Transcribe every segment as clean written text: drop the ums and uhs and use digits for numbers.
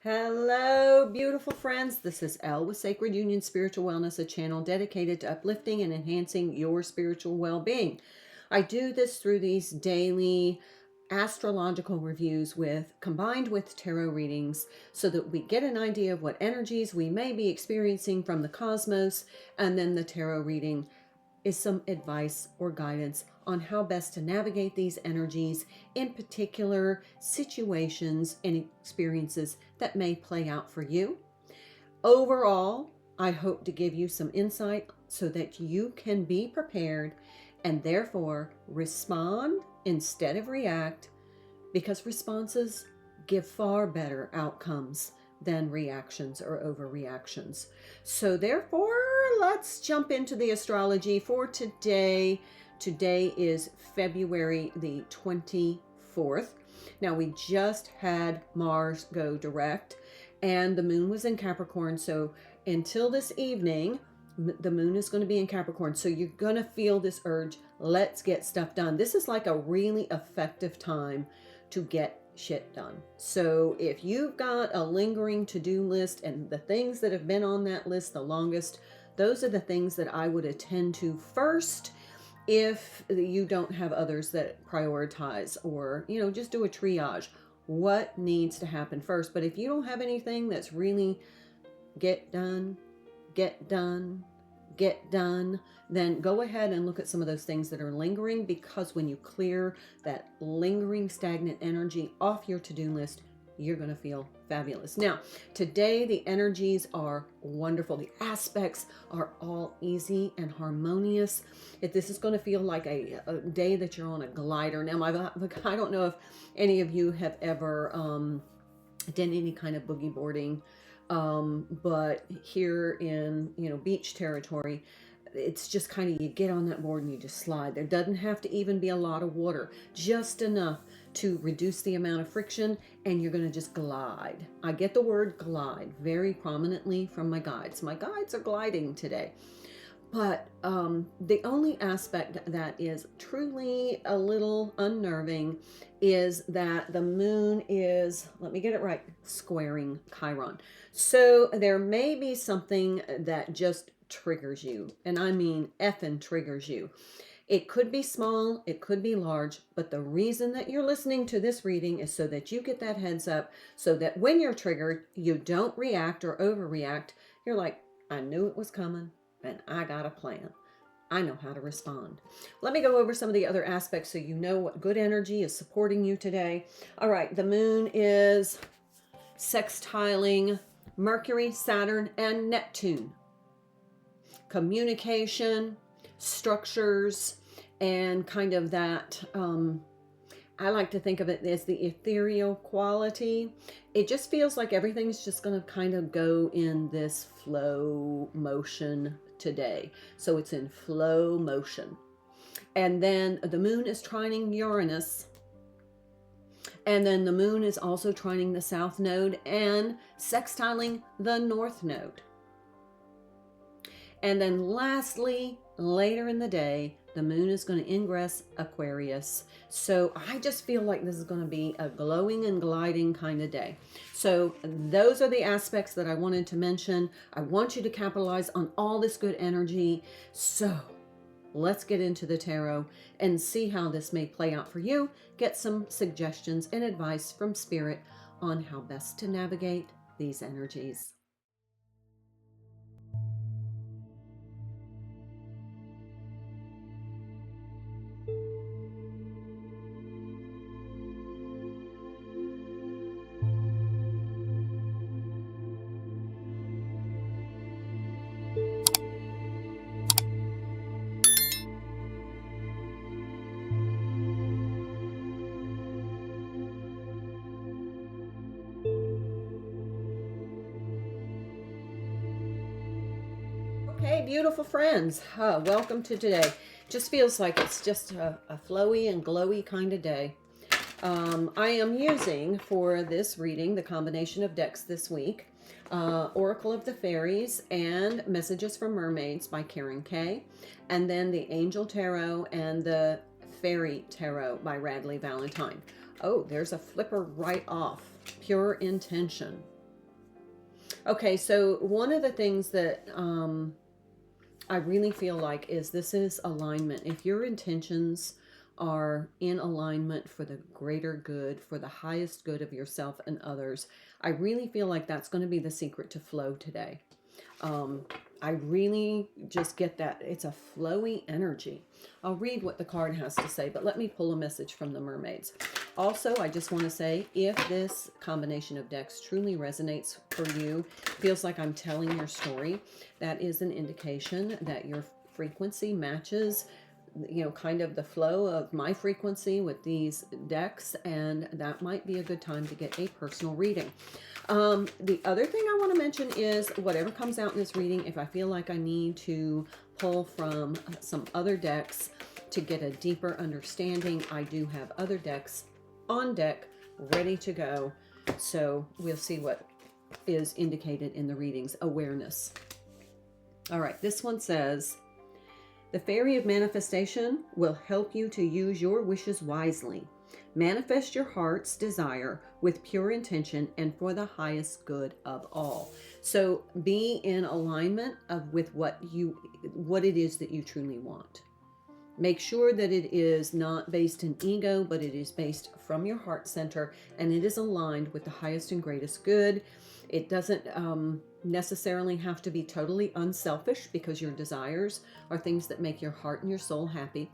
Hello, beautiful friends. This is Elle with Sacred Union Spiritual Wellness, a channel dedicated to uplifting and enhancing your spiritual well-being. I do this through these daily astrological reviews combined with tarot readings so that we get an idea of what energies we may be experiencing from the cosmos, and then the tarot reading is some advice or guidance on how best to navigate these energies in particular situations and experiences that may play out for you. Overall, I hope to give you some insight so that you can be prepared and therefore respond instead of react, because responses give far better outcomes than reactions or overreactions. So therefore, let's jump into the astrology for today. Today is February the 24th. Now, we just had Mars go direct and the moon was in Capricorn. So until this evening, the moon is going to be in Capricorn. So you're going to feel this urge, let's get stuff done. This is like a really effective time to get shit done. So if you've got a lingering to-do list and the things that have been on that list the longest, those are the things that I would attend to first if you don't have others that prioritize, or, just do a triage. What needs to happen first? But if you don't have anything that's really get done, then go ahead and look at some of those things that are lingering, because when you clear that lingering stagnant energy off your to-do list, you're going to feel fabulous. Now, today the energies are wonderful. The aspects are all easy and harmonious. This is going to feel like a day that you're on a glider. Now, I don't know if any of you have ever done any kind of boogie boarding, but here in beach territory, it's just kind of, you get on that board and you just slide. There doesn't have to even be a lot of water, just enough to reduce the amount of friction, and you're going to just glide. I get the word glide very prominently from my guides. My guides are gliding today. But the only aspect that is truly a little unnerving is that the moon is, let me get it right, squaring Chiron. So there may be something that just triggers you, and I mean effing triggers you. It could be small, it could be large, but the reason that you're listening to this reading is so that you get that heads up, so that when you're triggered, you don't react or overreact. You're like, I knew it was coming, and I got a plan. I know how to respond. Let me go over some of the other aspects so you know what good energy is supporting you today. All right, the moon is sextiling Mercury, Saturn, and Neptune. Communication, structures, and kind of that, I like to think of it as the ethereal quality. It just feels like everything's just going to kind of go in this flow motion today. So it's in flow motion. And then the moon is trining Uranus. And then the moon is also trining the south node and sextiling the north node. And then lastly, later in the day, the moon is going to ingress Aquarius. So I just feel like this is going to be a glowing and gliding kind of day. So those are the aspects that I wanted to mention. I want you to capitalize on all this good energy. So let's get into the tarot and see how this may play out for you. Get some suggestions and advice from Spirit on how best to navigate these energies. Okay, beautiful friends, welcome to today. Just feels like it's just a flowy and glowy kind of day. I am using for this reading the combination of decks this week, Oracle of the Fairies and Messages from Mermaids by Karen Kay, and then the Angel Tarot and the Fairy Tarot by Radley Valentine. Oh, there's a flipper right off. Pure Intention. Okay, so one of the things that I really feel like is this is alignment. If your intentions are in alignment for the greater good, for the highest good of yourself and others, I really feel like that's going to be the secret to flow today. Um, I really just get that. It's a flowy energy. I'll read what the card has to say, but let me pull a message from the mermaids. Also, I just want to say, if this combination of decks truly resonates for you, feels like I'm telling your story, that is an indication that your frequency matches, you know, kind of the flow of my frequency with these decks, and that might be a good time to get a personal reading. The other thing I want to mention is whatever comes out in this reading, if I feel like I need to pull from some other decks to get a deeper understanding, I do have other decks on deck ready to go. So we'll see what is indicated in the readings. Awareness. All right, this one says, the fairy of manifestation will help you to use your wishes wisely. Manifest your heart's desire with pure intention and for the highest good of all. So be in alignment with what it is that you truly want. Make sure that it is not based in ego, but it is based from your heart center, and it is aligned with the highest and greatest good. It doesn't necessarily have to be totally unselfish, because your desires are things that make your heart and your soul happy.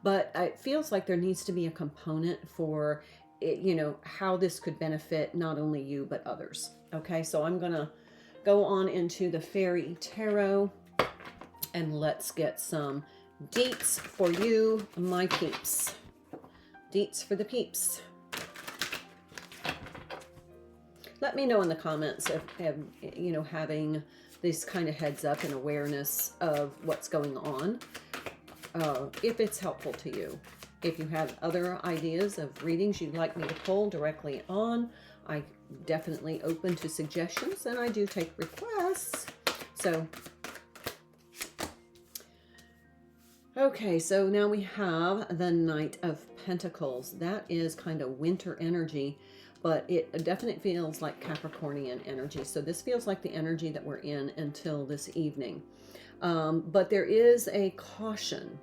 But it feels like there needs to be a component for it, you know, how this could benefit not only you, but others. Okay, so I'm going to go on into the Fairy Tarot, and let's get some deets for you, my peeps. Deets for the peeps. Let me know in the comments if you know, having this kind of heads up and awareness of what's going on, if it's helpful to you. If you have other ideas of readings you'd like me to pull directly on, I definitely open to suggestions, and I do take requests. So okay, so now we have the Knight of Pentacles. That is kind of winter energy, but it definitely feels like Capricornian energy. So this feels like the energy that we're in until this evening. But there is a caution.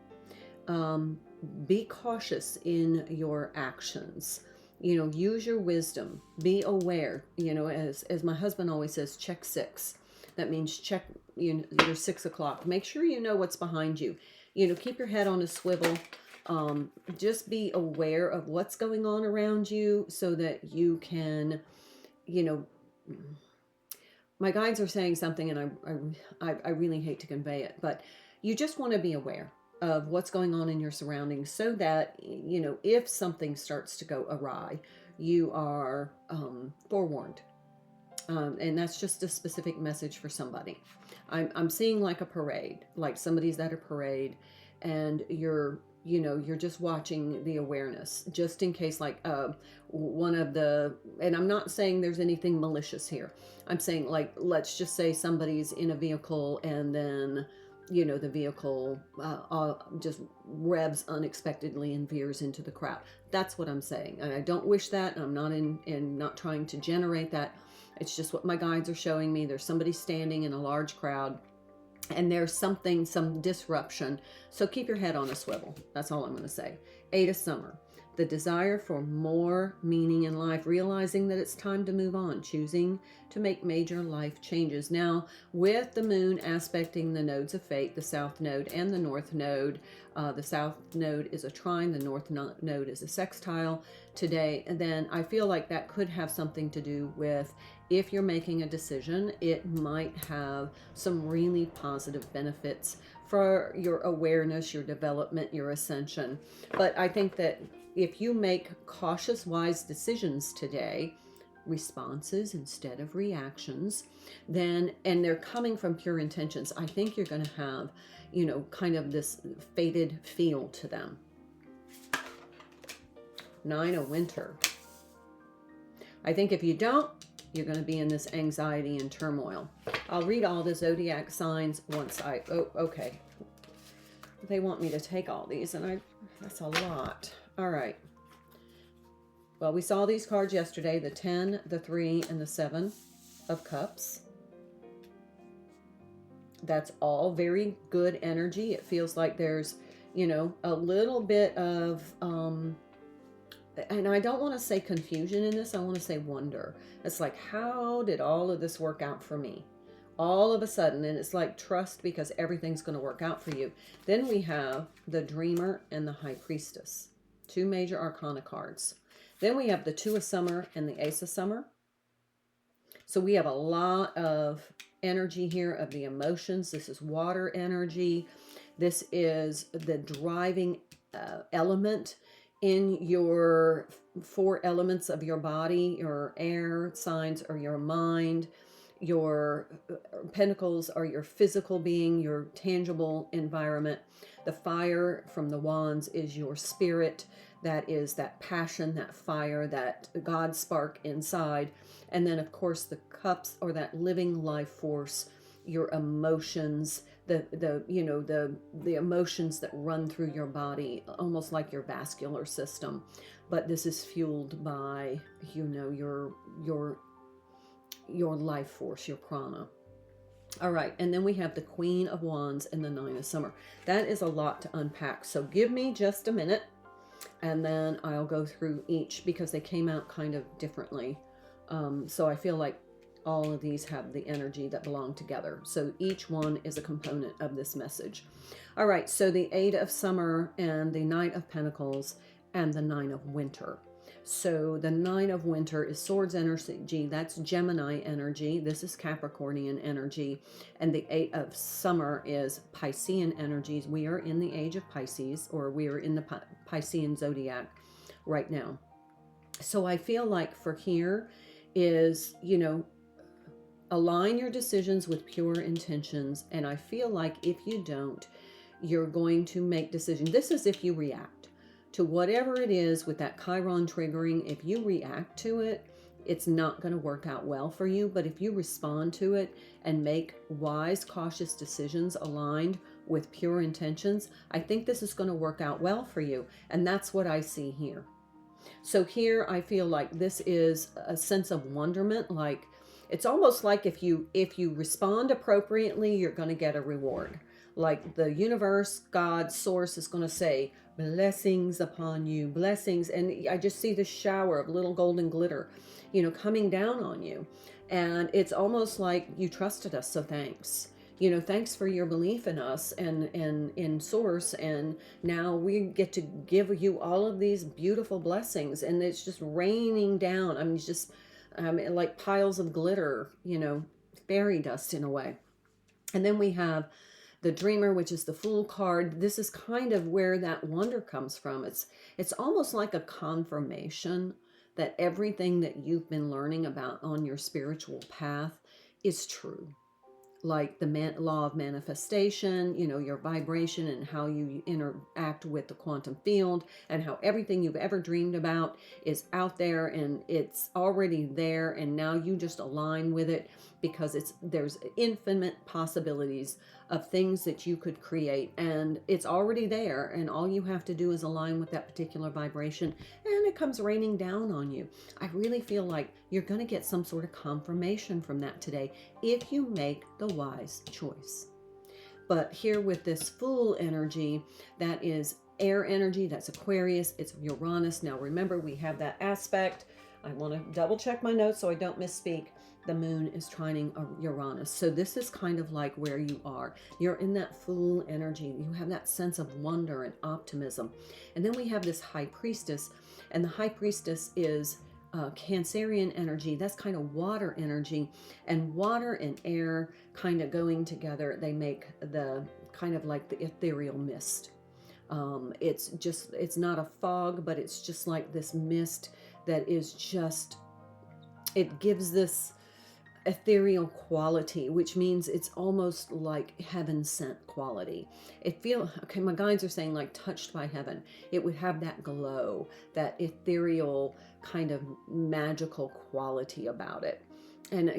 Be cautious in your actions. You know, use your wisdom. Be aware. You know, as my husband always says, check six. That means check your 6 o'clock. Make sure you know what's behind you. You know, keep your head on a swivel. Just be aware of what's going on around you so that you can, you know, my guides are saying something, and I really hate to convey it, but you just want to be aware of what's going on in your surroundings so that, you know, if something starts to go awry, you are forewarned. And that's just a specific message for somebody. I'm seeing like a parade, like somebody's at a parade, and you're just watching the awareness, just in case, like one of the, and I'm not saying there's anything malicious here. I'm saying, like, let's just say somebody's in a vehicle, and then, you know, the vehicle just revs unexpectedly and veers into the crowd. That's what I'm saying. And I don't wish that. I'm not not trying to generate that. It's just what my guides are showing me. There's somebody standing in a large crowd, and there's some disruption. So keep your head on a swivel. That's all I'm going to say. 8 of Summer. The desire for more meaning in life, realizing that it's time to move on, choosing to make major life changes. Now, with the moon aspecting the nodes of fate, the south node and the north node, the south node is a trine, the north node is a sextile today, and then I feel like that could have something to do with, if you're making a decision, it might have some really positive benefits for your awareness, your development, your ascension. But I think that if you make cautious, wise decisions today, responses instead of reactions, then, and they're coming from pure intentions, I think you're going to have, you know, kind of this fated feel to them. 9 of Winter. I think if you don't, you're going to be in this anxiety and turmoil. I'll read all the zodiac signs once okay. They want me to take all these, and that's a lot. All right. Well, we saw these cards yesterday, the 10, the 3, and the 7 of Cups. That's all very good energy. It feels like there's, a little bit of, and I don't want to say confusion in this, I want to say wonder. It's like, how did all of this work out for me? All of a sudden, and it's like trust, because everything's going to work out for you. Then we have the Dreamer and the High Priestess, two major arcana cards. Then we have the Two of Summer and the Ace of Summer. So we have a lot of energy here of the emotions. This is water energy. This is the driving element in your four elements of your body, your air signs or your mind. Your pentacles are your physical being, your tangible environment. The fire from the wands is your spirit. That is that passion, that fire, that God spark inside. And then, of course, the cups are that living life force, your emotions, the emotions that run through your body, almost like your vascular system. But this is fueled by, your life force, your prana. All right, and then we have the Queen of Wands and the Nine of Summer. That is a lot to unpack. So give me just a minute, and then I'll go through each, because they came out kind of differently. So I feel like all of these have the energy that belong together. So each one is a component of this message. All right, so the Eight of Summer and the Knight of Pentacles and the Nine of Winter. So the Nine of Winter is Swords energy. That's Gemini energy. This is Capricornian energy. And the Eight of Summer is Piscean energies. We are in the age of Pisces, or we are in the Piscean zodiac right now. So I feel like for here is, align your decisions with pure intentions. And I feel like if you don't, you're going to make decisions. This is if you react to whatever it is with that Chiron triggering. If you react to it, it's not going to work out well for you. But if you respond to it and make wise, cautious decisions aligned with pure intentions, I think this is going to work out well for you. And that's what I see here. So here I feel like this is a sense of wonderment. Like, it's almost like if you respond appropriately, you're going to get a reward. Like the universe, God, source is going to say, blessings upon you, blessings. And I just see this shower of little golden glitter, coming down on you. And it's almost like you trusted us, so thanks. Thanks for your belief in us and in source. And now we get to give you all of these beautiful blessings. And it's just raining down. I mean, it's just like piles of glitter, fairy dust in a way. And then we have the Dreamer, which is the Fool card. This is kind of where that wonder comes from. It's almost like a confirmation that everything that you've been learning about on your spiritual path is true. Like the law of manifestation, your vibration and how you interact with the quantum field, and how everything you've ever dreamed about is out there and it's already there, and now you just align with it, because there's infinite possibilities of things that you could create, and it's already there, and all you have to do is align with that particular vibration, and it comes raining down on you. I really feel like you're going to get some sort of confirmation from that today if you make the wise choice. But here with this Fool energy, that is air energy, that's Aquarius, it's Uranus. Now remember, we have that aspect. I want to double check my notes so I don't misspeak. The moon is trining Uranus. So this is kind of like where you are. You're in that Fool energy. You have that sense of wonder and optimism. And then we have this High Priestess, and the High Priestess is Cancerian energy. That's kind of water energy, and water and air kind of going together. They make the kind of like the ethereal mist. It's not a fog, but it's just like this mist that is just, it gives this ethereal quality, which means it's almost like heaven sent quality. My guides are saying like touched by heaven. It would have that glow, that ethereal kind of magical quality about it. And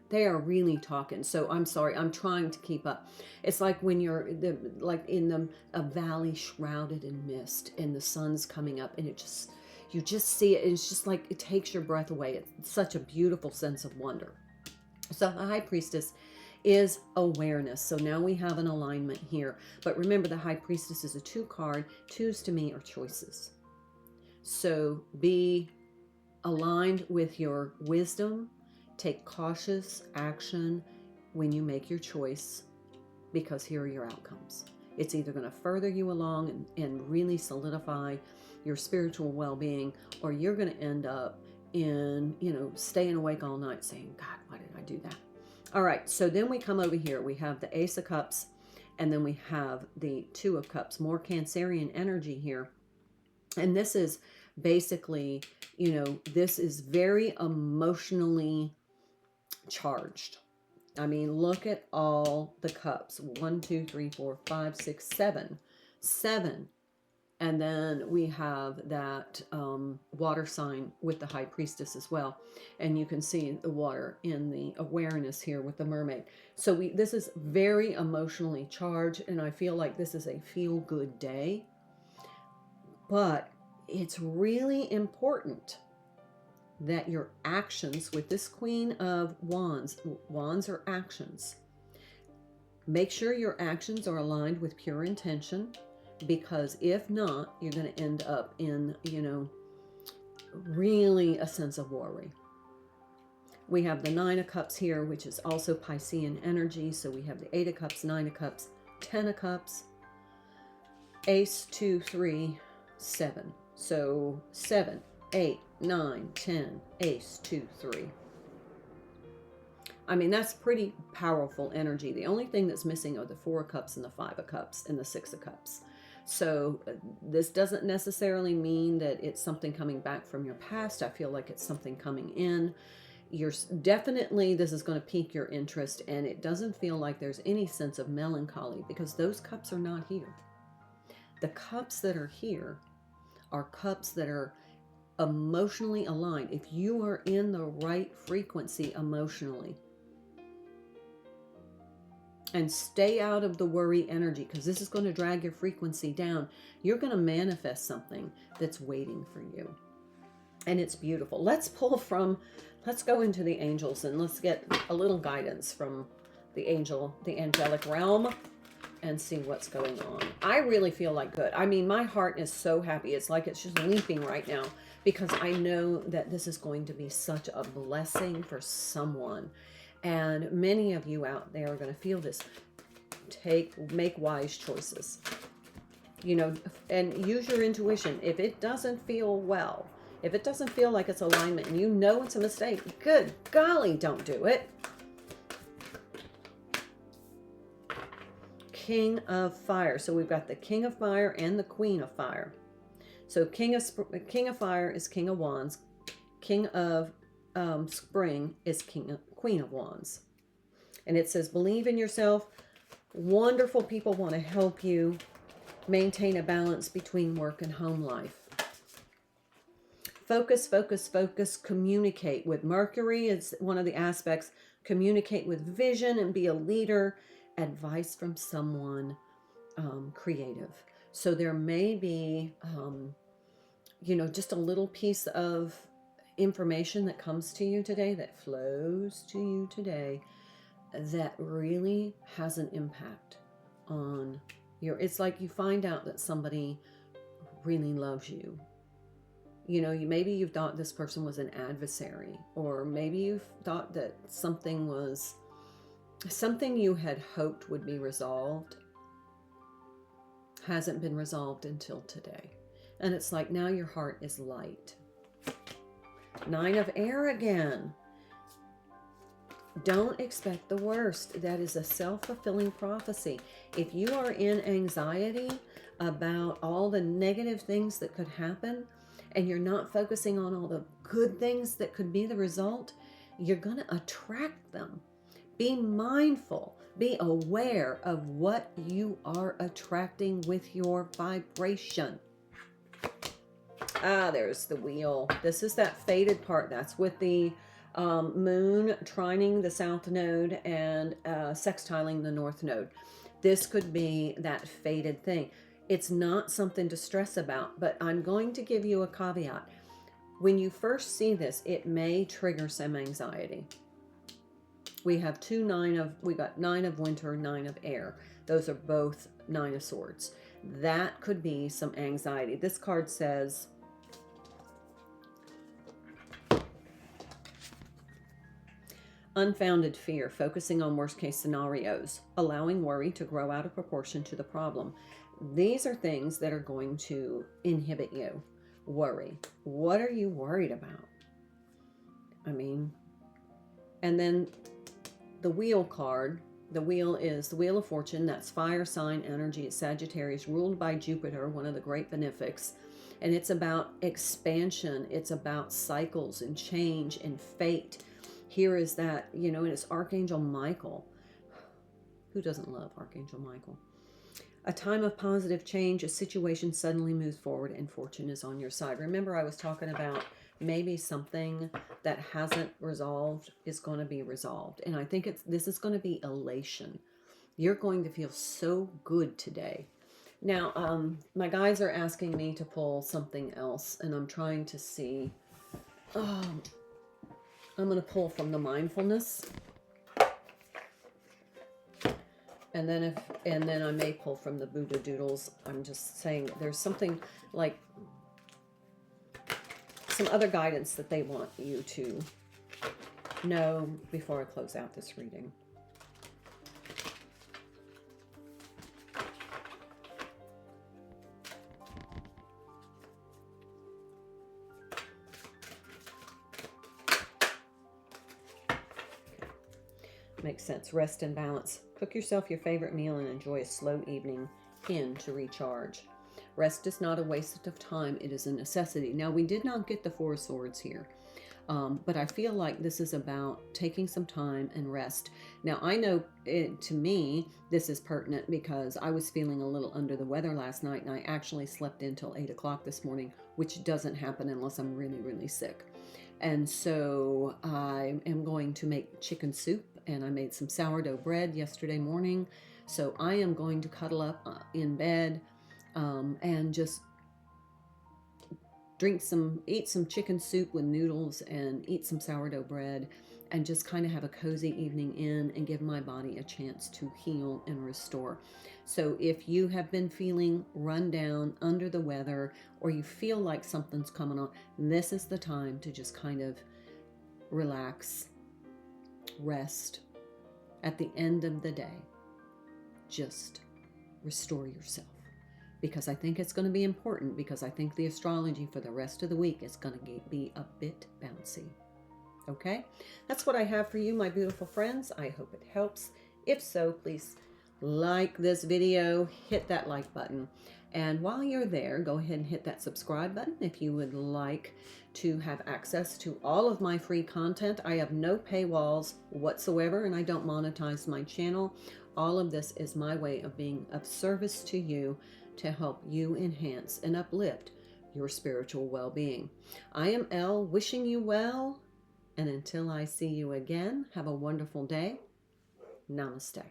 they are really talking. So I'm sorry, I'm trying to keep up. It's like when you're in a valley shrouded in mist and the sun's coming up, and you just see it, and it's just like it takes your breath away. It's such a beautiful sense of wonder. So the High Priestess is awareness. So now we have an alignment here. But remember, the High Priestess is a 2 card. 2s to me are choices. So be aligned with your wisdom. Take cautious action when you make your choice, because here are your outcomes. It's either going to further you along and really solidify your spiritual well-being, or you're going to end up in, staying awake all night saying, God, why did I do that? All right, so then we come over here. We have the Ace of Cups, and then we have the 2 of Cups, more Cancerian energy here. And this is basically, this is very emotionally charged. I mean, look at all the cups. 1, 2, 3, 4, 5, 6, 7. 7. And then we have that water sign with the High Priestess as well. And you can see the water in the awareness here with the mermaid. So this is very emotionally charged, and I feel like this is a feel-good day. But it's really important that your actions with this Queen of Wands are actions. Make sure your actions are aligned with pure intention, because if not, you're going to end up in, really a sense of worry. We have the 9 of Cups here, which is also Piscean energy. So we have the 8 of Cups, 9 of Cups, 10 of Cups, Ace, 2, 3, 7. So 7, 8, 9, 10, Ace, 2, 3. I mean, that's pretty powerful energy. The only thing that's missing are the 4 of Cups and the 5 of Cups and the 6 of Cups. So this doesn't necessarily mean that it's something coming back from your past. I feel like it's something coming in. This is going to pique your interest, and it doesn't feel like there's any sense of melancholy, because those cups are not here. The cups that are here are cups that are emotionally aligned. If you are in the right frequency emotionally, and stay out of the worry energy, because this is going to drag your frequency down, you're going to manifest something that's waiting for you. And it's beautiful. Let's go into the angels, and let's get a little guidance from the angelic realm, and see what's going on. I really feel like good. I mean, my heart is so happy. It's like it's just leaping right now, because I know that this is going to be such a blessing for someone. And many of you out there are going to feel this. Make wise choices, and use your intuition. If it doesn't feel well, if it doesn't feel like it's alignment, and it's a mistake, good golly, don't do it. King of Fire. So we've got the King of Fire and the Queen of Fire. So King of Fire is King of Wands. King of Spring is Queen of Wands. And it says, believe in yourself. Wonderful people want to help you maintain a balance between work and home life. Focus, focus, focus. Communicate with Mercury. It's one of the aspects. Communicate with vision and be a leader. Advice from someone creative. So there may be, just a little piece of information that comes to you today, that flows to you today, that really has an impact on it's like you find out that somebody really loves you. Maybe you thought this person was an adversary, or maybe you thought that something you had hoped would be resolved hasn't been resolved until today. And it's like now your heart is light. 9 of Air again. Don't expect the worst. That is a self-fulfilling prophecy. If you are in anxiety about all the negative things that could happen, and you're not focusing on all the good things that could be the result, you're going to attract them. Be mindful. Be aware of what you are attracting with your vibration. There's the wheel. This is that faded part. That's with the moon trining the south node and sextiling the north node. This could be that faded thing. It's not something to stress about, but I'm going to give you a caveat. When you first see this, it may trigger some anxiety. We have we got 9 of winter, 9 of air. Those are both 9 of swords. That could be some anxiety. This card says, unfounded fear, focusing on worst case scenarios, allowing worry to grow out of proportion to the problem. These are things that are going to inhibit you. Worry. What are you worried about? I mean, and then the wheel card. The wheel is the Wheel of Fortune. That's fire sign energy. It's Sagittarius, ruled by Jupiter, one of the great benefics. And it's about expansion. It's about cycles and change and fate. Here is that, you know, and it's Archangel Michael. Who doesn't love Archangel Michael? A time of positive change. A situation suddenly moves forward and fortune is on your side. Remember, I was talking about maybe something that hasn't resolved is going to be resolved. And I think this is going to be elation. You're going to feel so good today. Now, my guys are asking me to pull something else, and I'm trying to see. I'm going to pull from the mindfulness. And then I may pull from the Buddha Doodles. I'm just saying there's something like some other guidance that they want you to know before I close out this reading. Makes sense. Rest and balance. Cook yourself your favorite meal and enjoy a slow evening in to recharge. Rest is not a waste of time. It is a necessity. Now, we did not get the Four of Swords here, but I feel like this is about taking some time and rest. Now, I know to me, this is pertinent because I was feeling a little under the weather last night, and I actually slept in till 8 o'clock this morning, which doesn't happen unless I'm really, really sick. And so I am going to make chicken soup, and I made some sourdough bread yesterday morning. So I am going to cuddle up in bed and just eat some chicken soup with noodles and eat some sourdough bread and just kind of have a cozy evening in and give my body a chance to heal and restore. So if you have been feeling run down, under the weather, or you feel like something's coming on, this is the time to just kind of relax, rest. At the end of the day, just restore yourself. Because I think it's going to be important, because I think the astrology for the rest of the week is going to be a bit bouncy. Okay? That's what I have for you, my beautiful friends. I hope it helps. If so, please like this video, hit that like button. And while you're there, go ahead and hit that subscribe button if you would like to have access to all of my free content. I have no paywalls whatsoever, and I don't monetize my channel. All of this is my way of being of service to you to help you enhance and uplift your spiritual well-being. I am Elle, wishing you well, and until I see you again, have a wonderful day. Namaste.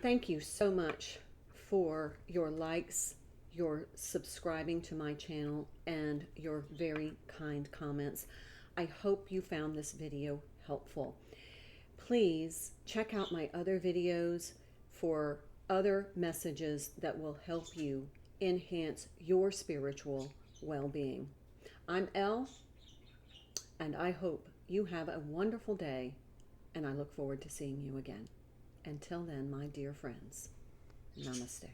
Thank you so much for your likes, your subscribing to my channel, and your very kind comments. I hope you found this video helpful. Please check out my other videos for other messages that will help you enhance your spiritual well-being. I'm Elle, and I hope you have a wonderful day, and I look forward to seeing you again. Until then, my dear friends, namaste.